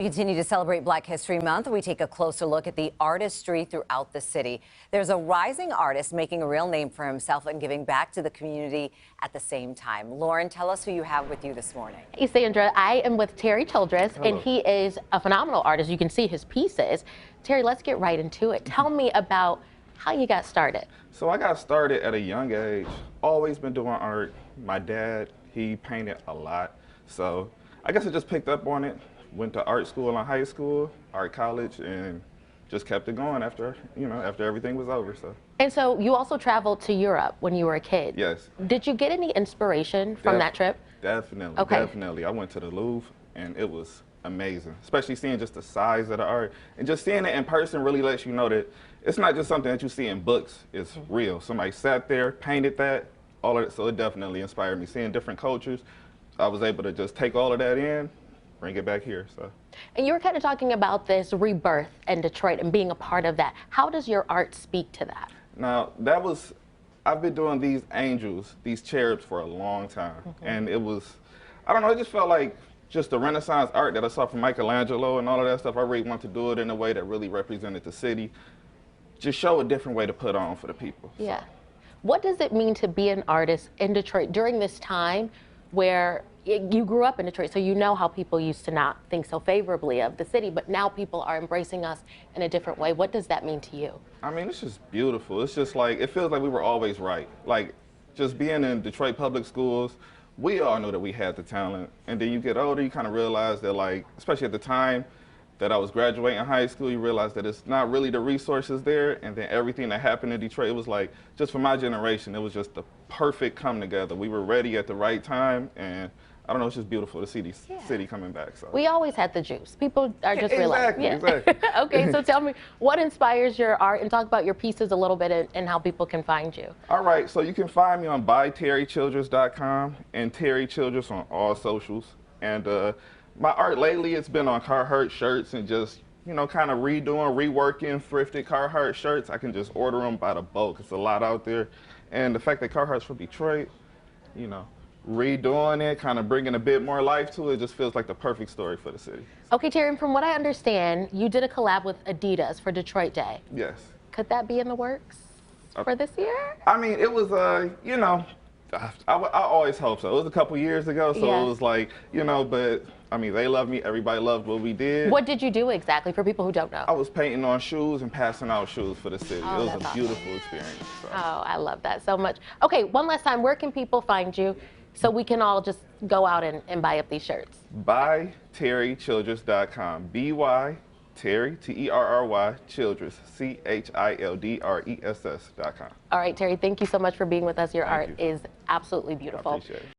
We continue to celebrate Black History Month. We take a closer look at the artistry throughout the city. There's a rising artist making a real name for himself and giving back to the community at the same time. Lauren, tell us who you have with you this morning. Hey, Sandra, I am with Terry Childress, Hello. and he is a phenomenal artist. You can see his pieces. Terry, let's get right into it. Tell me about how you got started. So I got started at a young age, always been doing art. My dad, he painted a lot. So I guess I just picked up on it. Went to art school in high school, art college, and just kept it going after everything was over. And so you also traveled to Europe when you were a kid. Yes. Did you get any inspiration from that trip? Definitely, Okay. Definitely. I went to the Louvre, and it was amazing, especially seeing just the size of the art. And just seeing it in person really lets you know that it's not just something that you see in books, it's real. Somebody sat there, painted that, all of it, so it definitely inspired me. Seeing different cultures, I was able to just take all of that in, bring it back here. So. And you were kind of talking about this rebirth in Detroit and being a part of that. How does your art speak to that? Now, I've been doing these angels, these cherubs for a long time. And it was, I don't know, it just felt like just the Renaissance art that I saw from Michelangelo and all of that stuff. I really wanted to do it in a way that really represented the city. Just show a different way to put on for the people. Yeah. So. What does it mean to be an artist in Detroit during this time where you grew up in Detroit, so you know how people used to not think so favorably of the city, but now people are embracing us in a different way? What does that mean to you? I mean, it's just beautiful. It's just like, it feels like we were always right. Like, just being in Detroit public schools, we all knew that we had the talent. And then you get older, you kind of realize that, like, especially at the time that I was graduating high school, you realize that it's not really the resources there. And then everything that happened in Detroit, it was like, just for my generation, it was just the perfect come together. We were ready at the right time, and I don't know, it's just beautiful to see the city coming back. So. We always had the juice. People are just realizing. Exactly. Okay, so tell me, what inspires your art, and talk about your pieces a little bit and how people can find you. All right, so you can find me on byterrychildress.com and Terry Childress on all socials. And my art lately, it's been on Carhartt shirts and just, kind of reworking thrifted Carhartt shirts. I can just order them by the bulk. It's a lot out there. And the fact that Carhartt's from Detroit, redoing it, kind of bringing a bit more life to it, just feels like the perfect story for the city. Okay, Terry, and from what I understand, you did a collab with Adidas for Detroit Day. Yes. Could that be in the works for this year? I mean, it was, I always hope so. It was a couple years ago, so It was like, but I mean, they love me. Everybody loved what we did. What did you do exactly for people who don't know? I was painting on shoes and passing out shoes for the city. Oh, it was a beautiful experience. So. Oh, I love that so much. Okay, one last time, where can people find you so we can all just go out and buy up these shirts? ByTerryChildress.com. B-Y, Terry, T-E-R-R-Y, Childress, C-H-I-L-D-R-E-S-S.com. All right, Terry, thank you so much for being with us. Your art you. is absolutely beautiful. I appreciate it.